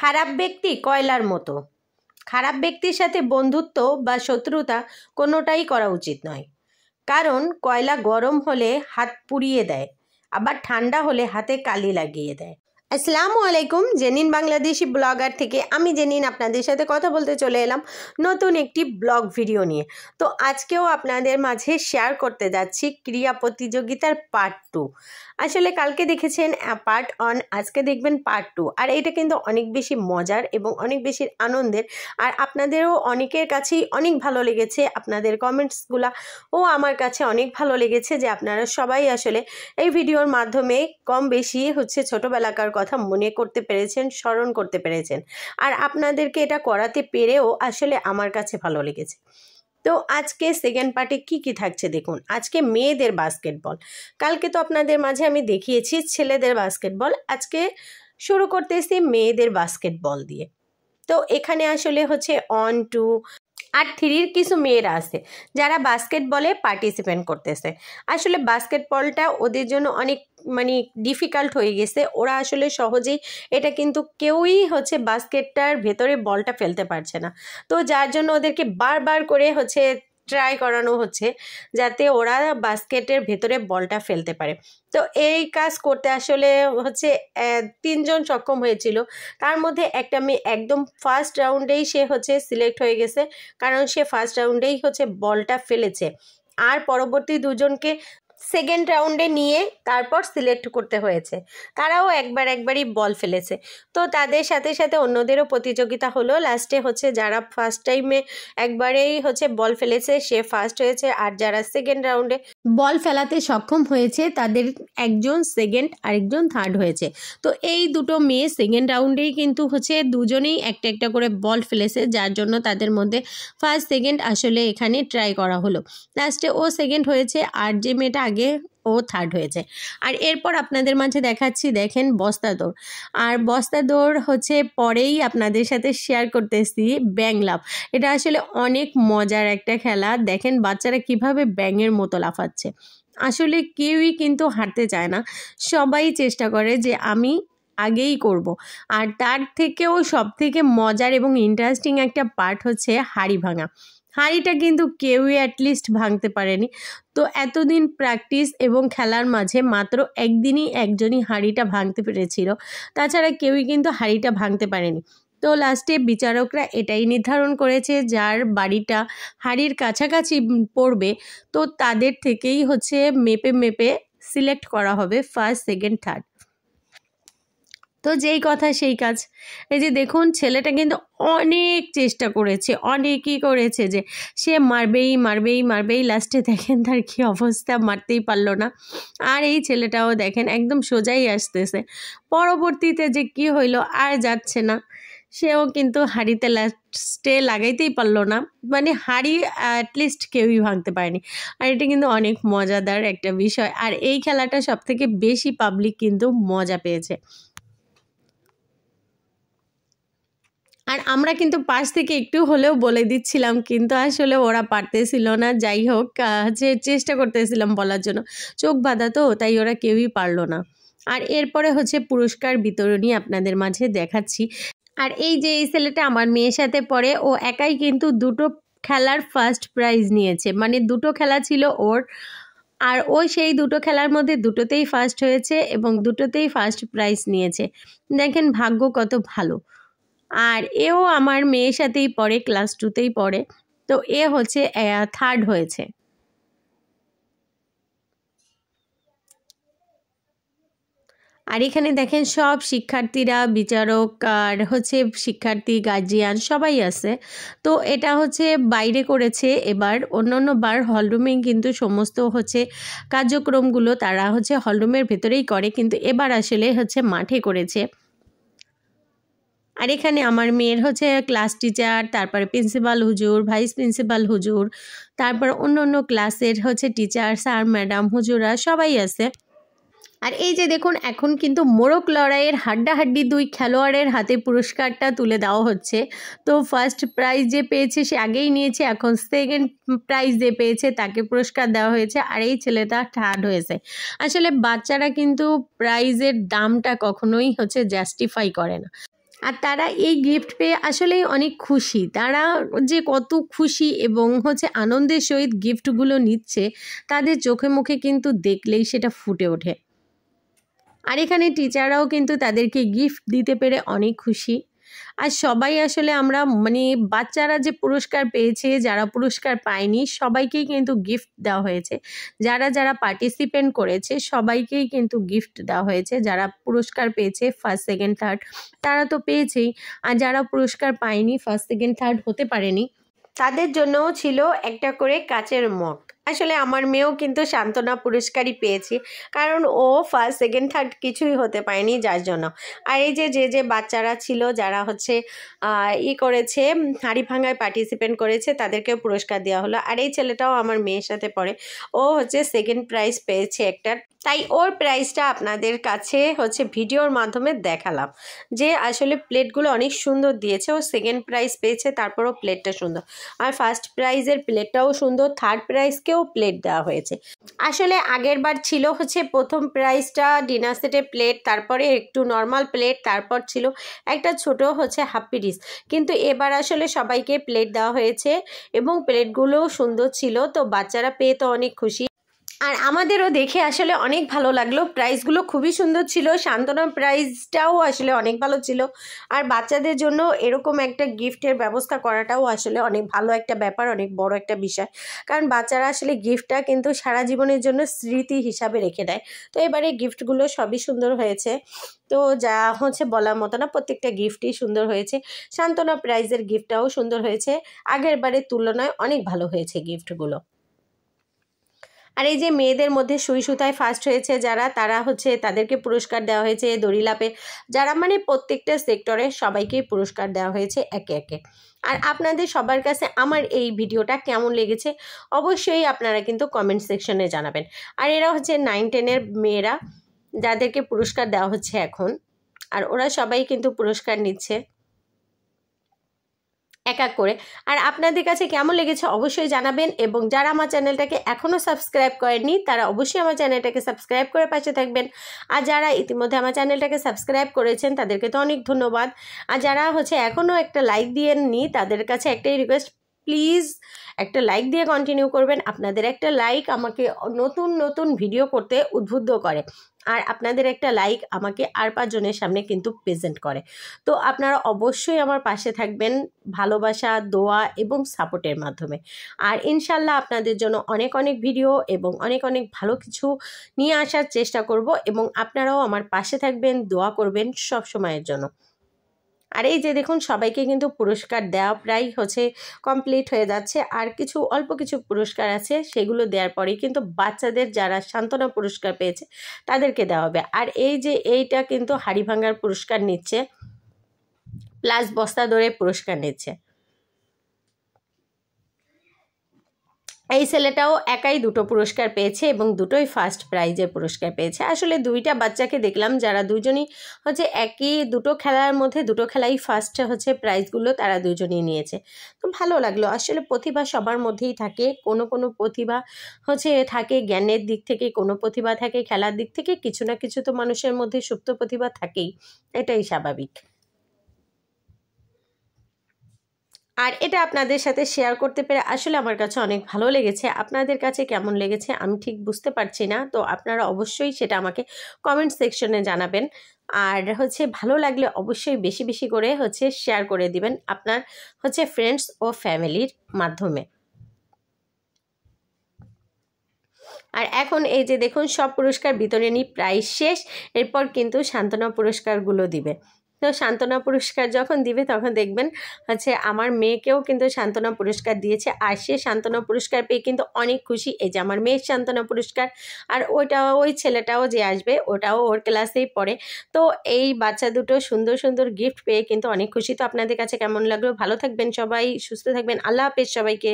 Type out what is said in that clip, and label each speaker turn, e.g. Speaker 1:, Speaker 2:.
Speaker 1: খারাপ ব্যক্তি কয়লার মতো। খারাপ ব্যক্তির সাথে বন্ধুত্ব বা শত্রুতা কোনোটাই করা উচিত নয়, কারণ কয়লা গরম হলে হাত পুড়িয়ে দেয়, আবার ঠান্ডা হলে হাতে কালি লাগিয়ে দেয়। আসসালামু আলাইকুম, জেনিন বাংলাদেশি ব্লগার থেকে আমি জেনিন আপনাদের সাথে কথা বলতে চলে এলাম নতুন একটি ব্লগ ভিডিও নিয়ে। তো আজকেও আপনাদের মাঝে শেয়ার করতে যাচ্ছি ক্রীড়া প্রতিযোগিতার পার্ট 2। আসলে কালকে দেখেছেন পার্ট 1, আজকে দেখবেন পার্ট 2। আর এটা কিন্তু অনেক বেশি মজার এবং অনেক বেশি আনন্দের। আর আপনাদেরও অনেকের কাছেই অনেক ভালো লেগেছে, আপনাদের কমেন্টসগুলো ও আমার কাছে অনেক ভালো লেগেছে যে আপনারা সবাই আসলে এই ভিডিওর মাধ্যমে কম বেশি ছোটোবেলাকার কথা মনে করতে পেরেছেন, স্মরণ করতে পেরেছেন। আর আপনাদেরকে এটা করাতে পেরেও আসলে আমার কাছে ভালো লেগেছে। তো আজকে সেকেন্ড পার্টে কি থাকছে দেখুন। আজকে মেয়েদের বাস্কেটবল, কালকে তো আপনাদের মাঝে আমি দেখিয়েছি ছেলেদের বাস্কেটবল, আজকে শুরু করতেছি মেয়েদের বাস্কেটবল দিয়ে। তো এখানে আসলে 1, 2 আর 3 কিছু মেয়েরা আছে যারা বাস্কেটবলে পার্টিসিপেট করতেছে। আসলে বাস্কেটবলটা ওদের জন্য অনেক ডিফিকাল্ট হয়ে গেছে, ওরা আসলে সহজেই এটা কিন্তু কেউই বাস্কেটটার ভেতরে বলটা ফেলতে পারছে না। তো যার জন্য ওদেরকে বারবার করে ট্রাই করানো হচ্ছে যাতে ওরা বাস্কেটের ভেতরে বলটা ফেলতে পারে। তো এই কাজ করতে আসলে 3 জন সক্ষম হয়েছিল, তার মধ্যে একটা মেয়ে একদম ফার্স্ট রাউন্ডেই সে সিলেক্ট হয়ে গেছে, কারণ সে ফার্স্ট রাউন্ডেই বলটা ফেলেছে। আর পরবর্তী দুজনকে সেকেন্ড রাউন্ডে নিয়ে তারপর সিলেক্ট করতে হয়েছে, তারাও একবারই বল ফেলেছে। তো তাদের সাথে সাথে অন্যদেরও প্রতিযোগিতা হলো। লাস্টে যারা ফার্স্ট টাইমে একবারেই বল ফেলেছে সে ফার্স্ট হয়েছে, আর যারা সেকেন্ড রাউন্ডে বল ফেলাতে সক্ষম হয়েছে তাদের একজন সেকেন্ড আর একজন থার্ড হয়েছে। তো এই দুটো মেয়ে সেকেন্ড রাউন্ডেই কিন্তু দুজনেই একটা একটা করে বল ফেলেছে, যার জন্য তাদের মধ্যে ফার্স্ট সেকেন্ড আসলে এখানে ট্রাই করা হলো। লাস্টে ও সেকেন্ড হয়েছে আর যে মেয়েটা আগে ও থার্ড হয়েছে। আর এরপর আপনাদের মাঝে দেখাচ্ছি, দেখেন বস্তা দৌড়। আর বস্তা দৌড় পরেই আপনাদের সাথে শেয়ার করতেছি ব্যাং লাফ। এটা আসলে অনেক মজার একটা খেলা। দেখেন বাচ্চারা কিভাবে ব্যাঙের মতো লাফাচ্ছে। আসলে কেউই কিন্তু হারতে চায় না, সবাই চেষ্টা করে যে আমি আগেই করব। আর তার থেকেও সব থেকে মজার এবং ইন্টারেস্টিং একটা পার্ট হাঁড়ি ভাঙা। হাঁড়িটা কিন্তু কেউই অ্যাটলিস্ট ভাঙতে পারেনি। তো এতদিন প্র্যাকটিস এবং খেলার মাঝে মাত্র একদিনই একজনই হাঁড়িটা ভাঙতে পেরেছিল, তাছাড়া কেউই কিন্তু হাঁড়িটা ভাঙতে পারেনি। তো লাস্টে বিচারকরা এটাই নির্ধারণ করেছে যার বাড়িটা হাঁড়ির কাছাকাছি পড়বে তো তাদের থেকেই মেপে সিলেক্ট করা হবে ফার্স্ট সেকেন্ড থার্ড। তো যেই কথা সেই কাজ। এই যে দেখুন ছেলেটা কিন্তু অনেক চেষ্টা করেছে, অনেকই করেছে যে সে মারবেই, লাস্টে দেখেন তার কি অবস্থা, মারতেই পারলো না। আর এই ছেলেটাও দেখেন একদম সোজাই আসতেছে, পরবর্তীতে যে কি হইলো আর যাচ্ছে না, সেও কিন্তু হাঁড়িতে লাস্টে লাগাইতেই পারলো না। হাঁড়ি অ্যাটলিস্ট কেউই ভাঙতে পারেনি। আর এটা কিন্তু অনেক মজাদার একটা বিষয়, আর এই খেলাটা সব থেকে বেশি পাবলিক কিন্তু মজা পেয়েছে। আর আমরা কিন্তু পাশ থেকে একটু হলেও বলে দিচ্ছিলাম, কিন্তু আসলে ওরা পারতেছিল না। যাই হোক চেষ্টা করতেছিলাম বলার জন্য, চোখ বাঁধা তো, তাই ওরা কেউই পারলো না। আর এরপরে পুরস্কার বিতরণী আপনাদের মাঝে দেখাচ্ছি। আর এই যে এই ছেলেটা আমার মেয়ের সাথে পড়ে, ও একাই কিন্তু 2টো খেলার ফার্স্ট প্রাইজ নিয়েছে, 2টো খেলা ছিল ওর, আর ও সেই 2টো খেলার মধ্যে 2টোতেই ফার্স্ট হয়েছে এবং 2টোতেই ফার্স্ট প্রাইজ নিয়েছে। দেখেন ভাগ্য কত ভালো। আর এও আমার মেয়ের সাথেই পড়ে, ক্লাস 2তেই পড়ে। তো এ থার্ড হয়েছে। আর এখানে দেখেন সব শিক্ষার্থীরা, বিচারক আর শিক্ষার্থী, গার্জিয়ান সবাই আছে। তো এটা বাইরে করেছে এবার, অন্য বার হলরুমেই কিন্তু সমস্ত কার্যক্রমগুলো তারা হলরুমের ভেতরেই করে, কিন্তু এবার আসলে মাঠে করেছে। আর এখানে আমার মেয়ের ক্লাস টিচার, তারপরে প্রিন্সিপাল হুজুর, ভাইস প্রিন্সিপাল হুজুর, তারপর অন্য ক্লাসের টিচার, স্যার, ম্যাডাম, হুজুরা সবাই আছে। আর এই যে দেখুন এখন কিন্তু মোরগ লড়াইয়ের হাড্ডাহাড্ডি 2 খেলোয়াড়ের হাতে পুরস্কারটা তুলে দেওয়া হচ্ছে। তো ফার্স্ট প্রাইজ যে পেয়েছে সে আগেই নিয়েছে, এখন সেকেন্ড প্রাইজ যে পেয়েছে তাকে পুরস্কার দেওয়া হয়েছে, আর এই ছেলেটা থার্ড হয়েছে। আসলে বাচ্চারা কিন্তু প্রাইজের দামটা কখনোই জাস্টিফাই করে না। আর তারা এই গিফট পেয়ে আসলেই অনেক খুশি। তারা যে কত খুশি এবং আনন্দের সহিত গিফটগুলো নিচ্ছে, তাদের চোখে মুখে কিন্তু দেখলেই সেটা ফুটে ওঠে। আর এখানে টিচাররাও কিন্তু তাদেরকে গিফট দিতে পেরে অনেক খুশি। আর সবাই আসলে আমরা বাচ্চারা যে পুরস্কার পেয়েছে, যারা পুরস্কার পায়নি সবাইকেই কিন্তু গিফট দেওয়া হয়েছে। যারা যারা পার্টিসিপেন্ট করেছে সবাইকেই কিন্তু গিফট দেওয়া হয়েছে। যারা পুরস্কার পেয়েছে ফার্স্ট, সেকেন্ড, থার্ড তারা তো পেয়েছেই। আর যারা পুরস্কার পায়নি, ফার্স্ট, সেকেন্ড, থার্ড হতে পারেনি, তাদের জন্যও ছিল একটা করে কাচের মগ। আসলে আমার মেয়েও কিন্তু সান্ত্বনা পুরস্কারই পেয়েছে, কারণ ও ফার্স্ট, সেকেন্ড, থার্ড কিছুই হতে পারেনি, যার জন্য। আর এই যে বাচ্চারা ছিল যারা করেছে, হাঁড়ি ভাঙায় পার্টিসিপেন্ট করেছে, তাদেরকেও পুরস্কার দেওয়া হলো। আর এই ছেলেটাও আমার মেয়ের সাথে পড়ে, ও সেকেন্ড প্রাইজ পেয়েছে একটা। তাই ওর প্রাইজটা আপনাদের কাছে ভিডিওর মাধ্যমে দেখালাম, যে আসলে প্লেটগুলো অনেক সুন্দর দিয়েছে। ও সেকেন্ড প্রাইজ পেয়েছে, তারপরও প্লেটটা সুন্দর। আর ফার্স্ট প্রাইজের প্লেটটাও সুন্দর, থার্ড প্রাইজকেও প্লেট দেওয়া হয়েছে। আসলে আগের বার ছিল প্রথম প্রাইজটা ডিনার সেটের প্লেট, তারপরে একটু নর্মাল প্লেট, তারপর ছিল একটা ছোট হাফ পিস। কিন্তু এবার আসলে সবাইকে প্লেট দেওয়া হয়েছে এবং প্লেটগুলোও সুন্দর ছিল। তো বাচ্চারা পেয়ে তো অনেক খুশি, আর আমাদেরও দেখে আসলে অনেক ভালো লাগলো। প্রাইজগুলো খুবই সুন্দর ছিল, সান্ত্বনা প্রাইজটাও আসলে অনেক ভালো ছিল। আর বাচ্চাদের জন্য এরকম একটা গিফটের ব্যবস্থা করাটাও আসলে অনেক ভালো একটা ব্যাপার, অনেক বড় একটা বিষয়। কারণ বাচ্চারা আসলে গিফটটা কিন্তু সারা জীবনের জন্য স্মৃতি হিসাবে রেখে দেয়। তো এবারে গিফটগুলো সবই সুন্দর হয়েছে। তো যা বলার মতো না, প্রত্যেকটা গিফটই সুন্দর হয়েছে। সান্ত্বনা প্রাইজের গিফটটাও সুন্দর হয়েছে, আগের বারের তুলনায় অনেক ভালো হয়েছে গিফটগুলো। আর এই যে মেয়েদের মধ্যে সুই সুতায় ফার্স্ট হয়েছে যারা, তারা তাদেরকে পুরস্কার দেওয়া হয়েছে দড়িলাপে। যারা প্রত্যেকটা সেক্টরে সবাইকেই পুরস্কার দেওয়া হয়েছে একে একে। আর আপনাদের সবার কাছে আমার এই ভিডিওটা কেমন লেগেছে অবশ্যই আপনারা কিন্তু কমেন্ট সেকশনে জানাবেন। আর এরা 9-10-এর মেয়েরা, যাদেরকে পুরস্কার দেওয়া হচ্ছে এখন। আর ওরা সবাই কিন্তু পুরস্কার নিচ্ছে এক এক করে। আর আপনাদের কাছে কেমন লেগেছে অবশ্যই জানাবেন। এবং যারা আমার চ্যানেলটাকে এখনও সাবস্ক্রাইব করেননি তারা অবশ্যই আমার চ্যানেলটাকে সাবস্ক্রাইব করে পাশে থাকবেন। আর যারা ইতিমধ্যে আমার চ্যানেলটাকে সাবস্ক্রাইব করেছেন তাদেরকে তো অনেক ধন্যবাদ। আর যারা এখনও একটা লাইক দিয়েননি তাদের কাছে একটাই রিকোয়েস্ট, প্লিজ একটা লাইক দিয়ে কন্টিনিউ করবেন। আপনাদের একটা লাইক আমাকে নতুন নতুন ভিডিও করতে উদ্বুদ্ধ করে, আর আপনাদের একটা লাইক আমাকে আর 5 জনের সামনে কিন্তু প্রেজেন্ট করে। তো আপনারা অবশ্যই আমার পাশে থাকবেন ভালোবাসা, দোয়া এবং সাপোর্টের মাধ্যমে। আর ইনশাল্লাহ আপনাদের জন্য অনেক অনেক ভিডিও এবং অনেক অনেক ভালো কিছু নিয়ে আসার চেষ্টা করব, এবং আপনারাও আমার পাশে থাকবেন, দোয়া করবেন সব সময়ের জন্য। আর এই যে দেখুন সবাইকে কিন্তু পুরস্কার দেওয়া প্রায় কমপ্লিট হয়ে যাচ্ছে। আর কিছু অল্প কিছু পুরস্কার আছে, সেগুলো দেওয়ার পরেই কিন্তু বাচ্চাদের যারা সান্ত্বনা পুরস্কার পেয়েছে তাদেরকে দেওয়া হবে। আর এই যে এইটা কিন্তু হাড়ি ভাঙার পুরস্কার নিচ্ছে, প্লাস বস্তা দৌড়ে পুরস্কার নিচ্ছে। এই ছেলেটাও একাই 2টো পুরস্কার পেয়েছে এবং 2টোই ফার্স্ট প্রাইজের পুরস্কার পেয়েছে। আসলে 2টা বাচ্চাকে দেখলাম যারা দুজনই একই 2টো খেলার মধ্যে 2টো খেলাই ফার্স্ট প্রাইজগুলো তারা দুজনই নিয়েছে। তো ভালো লাগলো। আসলে প্রতিভা সবার মধ্যেই থাকে, কোনো কোনো প্রতিভা থাকে জ্ঞানের দিক থেকে, কোনো প্রতিভা থাকে খেলার দিক থেকে, কিছু না কিছু তো মানুষের মধ্যে সুপ্ত প্রতিভা থাকেই, এটাই স্বাভাবিক। আর এটা আপনাদের সাথে শেয়ার করতে পেরে আসলে আমার কাছে অনেক ভালো লেগেছে। আপনাদের কাছে কেমন লেগেছে আমি ঠিক বুঝতে পারছি না, তো আপনারা অবশ্যই সেটা আমাকে কমেন্ট সেকশনে জানাবেন। আর ভালো লাগলে অবশ্যই বেশি বেশি করে শেয়ার করে দিবেন আপনার ফ্রেন্ডস ও ফ্যামিলির মাধ্যমে। আর এখন এই যে দেখুন সব পুরস্কার বিতরণী প্রায় শেষ, এরপর কিন্তু সান্ত্বনা পুরস্কারগুলো দিবে। তো সান্ত্বনা পুরস্কার যখন দিবে তখন দেখবেন আমার মেয়েকেও কিন্তু সান্ত্বনা পুরস্কার দিয়েছে, আর সে সান্ত্বনা পুরস্কার পেয়ে কিন্তু অনেক খুশি। এই যে আমার মেয়ের সান্ত্বনা পুরস্কার, আর ওই ছেলেটাও যে আসবে ওটাও ওর ক্লাসেই পড়ে। তো এই বাচ্চা দুটো সুন্দর সুন্দর গিফট পেয়ে কিন্তু অনেক খুশি। তো আপনাদের কাছে কেমন লাগলো? ভালো থাকবেন সবাই, সুস্থ থাকবেন। আল্লাহ হাফেজ সবাইকে।